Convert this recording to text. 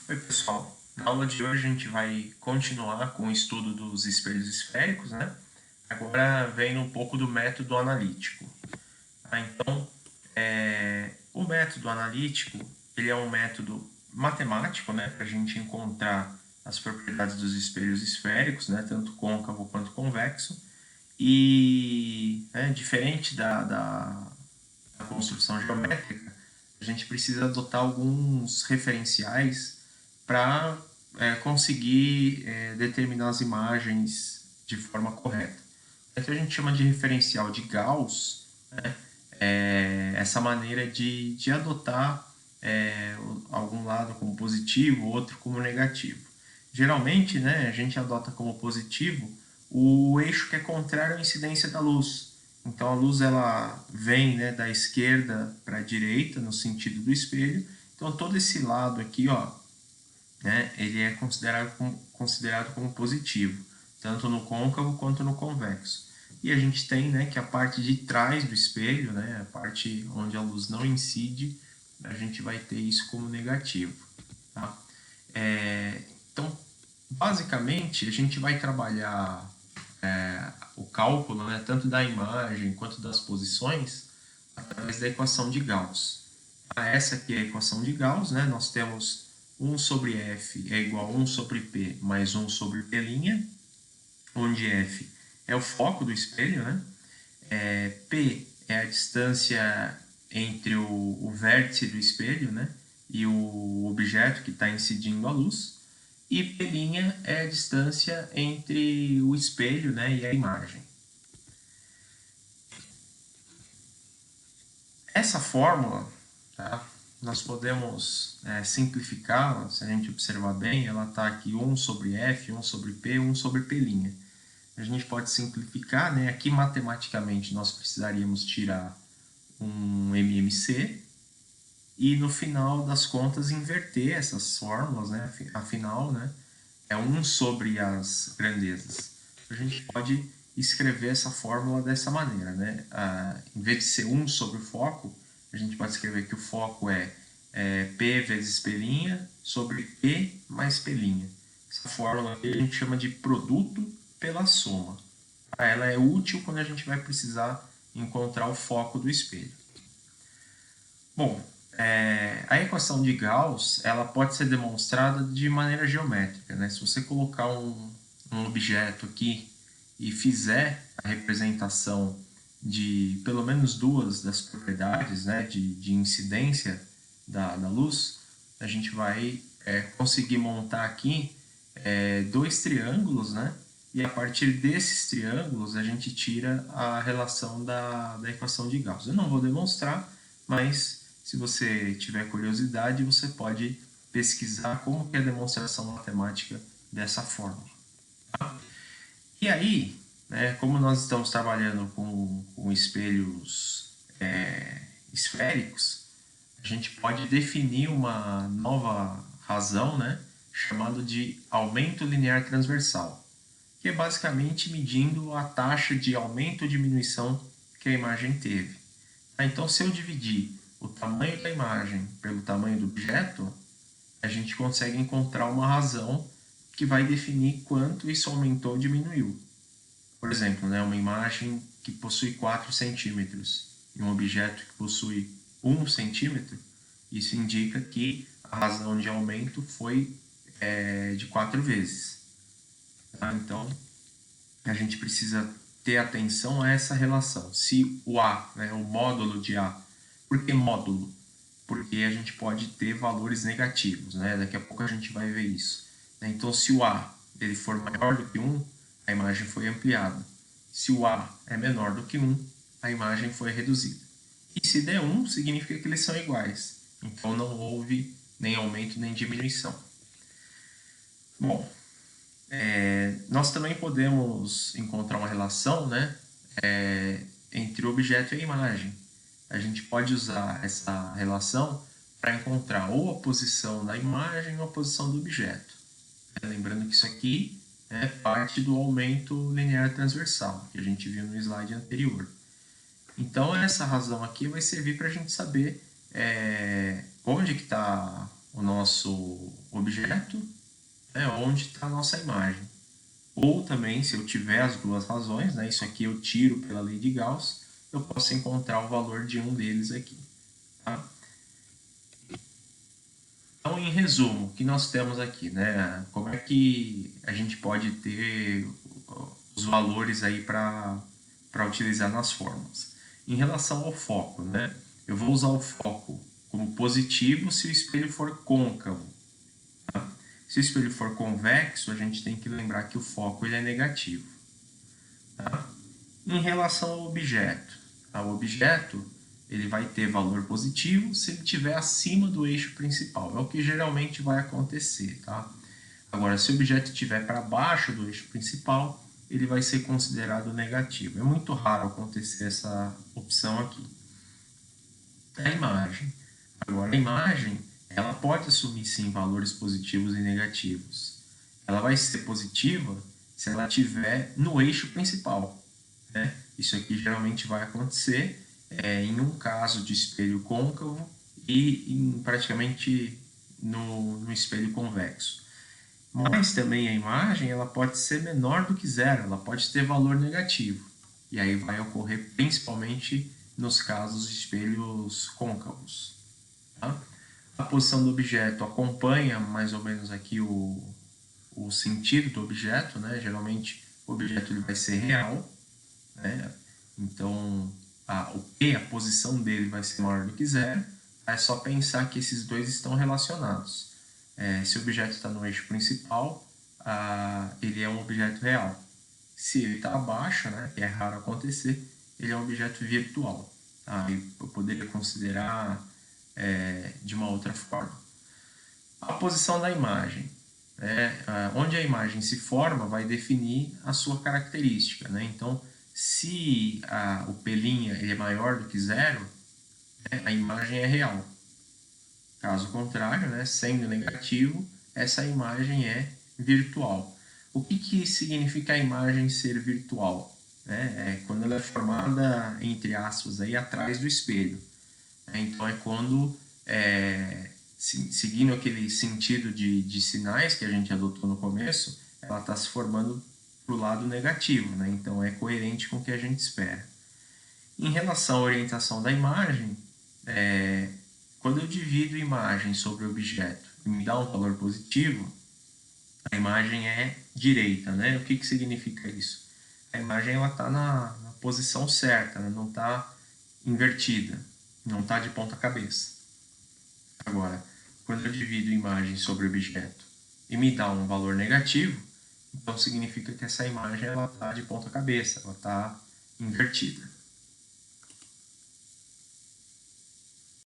Oi, pessoal. Na aula de hoje a gente vai continuar com o estudo dos espelhos esféricos, né? Agora vem um pouco do método analítico. Então, o método analítico, ele é um método matemático, né? Para a gente encontrar as propriedades dos espelhos esféricos, né? Tanto côncavo quanto convexo. E, diferente da construção geométrica, a gente precisa adotar alguns referenciais para conseguir determinar as imagens de forma correta. Então a gente chama de referencial de Gauss, né? Essa maneira de adotar algum lado como positivo, outro como negativo. Geralmente, né, a gente adota como positivo o eixo que é contrário à incidência da luz. Então a luz ela vem, né, da esquerda para a direita no sentido do espelho. Então todo esse lado aqui, ó, né, ele é considerado como positivo, tanto no côncavo quanto no convexo. E a gente tem, né, que a parte de trás do espelho, né, a parte onde a luz não incide, a gente vai ter isso como negativo. Tá? Então, basicamente, a gente vai trabalhar o cálculo, né, tanto da imagem quanto das posições, através da equação de Gauss. Essa aqui é a equação de Gauss, né? Nós temos 1 sobre F é igual a 1 sobre P mais 1 sobre P', onde F é o foco do espelho, né? P é a distância entre o vértice do espelho, né? E o objeto que está incidindo a luz. E P' é a distância entre o espelho, né, e a imagem. Essa fórmula, tá, nós podemos simplificá-la, se a gente observar bem, ela está aqui 1 sobre F, 1 sobre P, 1 sobre P'. A gente pode simplificar, né? Aqui matematicamente nós precisaríamos tirar um MMC e no final das contas inverter essas fórmulas, né? Afinal, né, é 1 sobre as grandezas. A gente pode escrever essa fórmula dessa maneira, né? Em vez de ser 1 sobre o foco, a gente pode escrever que o foco é P vezes P' sobre P mais P'. Essa fórmula a gente chama de produto pela soma. Ela é útil quando a gente vai precisar encontrar o foco do espelho. Bom, a equação de Gauss ela pode ser demonstrada de maneira geométrica, né? Se você colocar um objeto aqui e fizer a representação de pelo menos duas das propriedades, né, de incidência da luz, a gente vai conseguir montar aqui dois triângulos, né? E a partir desses triângulos a gente tira a relação da equação de Gauss. Eu não vou demonstrar, mas se você tiver curiosidade, você pode pesquisar como que é a demonstração matemática dessa fórmula. Tá? E aí, né, como nós estamos trabalhando com espelhos esféricos, a gente pode definir uma nova razão, né, chamada de aumento linear transversal, que é basicamente medindo a taxa de aumento ou diminuição que a imagem teve. Então, se eu dividir o tamanho da imagem pelo tamanho do objeto, a gente consegue encontrar uma razão que vai definir quanto isso aumentou ou diminuiu. Por exemplo, né, uma imagem que possui 4 centímetros e um objeto que possui 1 centímetro, isso indica que a razão de aumento foi de 4 vezes. Tá? Então, a gente precisa ter atenção a essa relação. Se o A, né, o módulo de A, por que módulo? Porque a gente pode ter valores negativos, né? Daqui a pouco a gente vai ver isso. Então, se o A ele for maior do que 1, a imagem foi ampliada. Se o A é menor do que 1, a imagem foi reduzida. E se der 1, significa que eles são iguais. Então, não houve nem aumento nem diminuição. Bom, nós também podemos encontrar uma relação, né, entre o objeto e a imagem. A gente pode usar essa relação para encontrar ou a posição da imagem ou a posição do objeto. Lembrando que isso aqui é parte do aumento linear transversal, que a gente viu no slide anterior. Então, essa razão aqui vai servir para a gente saber onde que está objeto, né, onde está a nossa imagem. Ou também, se eu tiver as duas razões, né, isso aqui eu tiro pela lei de Gauss, eu posso encontrar o valor de um deles aqui. Tá? Então, em resumo, o que nós temos aqui, né? Como é que a gente pode ter os valores aí para utilizar nas fórmulas? Em relação ao foco, né? Eu vou usar o foco como positivo se o espelho for côncavo. Tá? Se o espelho for convexo, a gente tem que lembrar que o foco ele é negativo. Tá? Em relação ao objeto, tá? O objeto ele vai ter valor positivo se ele estiver acima do eixo principal. É o que geralmente vai acontecer. Tá? Agora, se o objeto estiver para baixo do eixo principal, ele vai ser considerado negativo. É muito raro acontecer essa opção aqui. A imagem. Agora, a imagem ela pode assumir sim valores positivos e negativos. Ela vai ser positiva se ela estiver no eixo principal. Né? Isso aqui geralmente vai acontecer em um caso de espelho côncavo e praticamente no espelho convexo. Mas também a imagem ela pode ser menor do que zero, ela pode ter valor negativo. E aí vai ocorrer principalmente nos casos de espelhos côncavos. Tá? A posição do objeto acompanha mais ou menos aqui o sentido do objeto, né? Geralmente o objeto ele vai ser real, né? Então o P, a posição dele vai ser maior do que zero. É só pensar que esses dois estão relacionados. Se o objeto está no eixo principal, ele é um objeto real. Se ele está abaixo, né, que é raro acontecer, ele é um objeto virtual. Tá? Eu poderia considerar de uma outra forma. A posição da imagem. Onde a imagem se forma vai definir a sua característica. Né? Então, se o P' ele é maior do que zero, né, a imagem é real. Caso contrário, né, sendo negativo, essa imagem é virtual. O que significa a imagem ser virtual? É quando ela é formada, entre aspas, aí, atrás do espelho. Então, é quando, seguindo aquele sentido de sinais que a gente adotou no começo, ela está se formando para o lado negativo. Né? Então, é coerente com o que a gente espera. Em relação à orientação da imagem, quando eu divido imagem sobre objeto e me dá um valor positivo, a imagem é direita, né? O que significa isso? A imagem está na posição certa, né? Não está invertida, não está de ponta cabeça. Agora, quando eu divido imagem sobre objeto e me dá um valor negativo, então significa que essa imagem está de ponta cabeça, ela está invertida.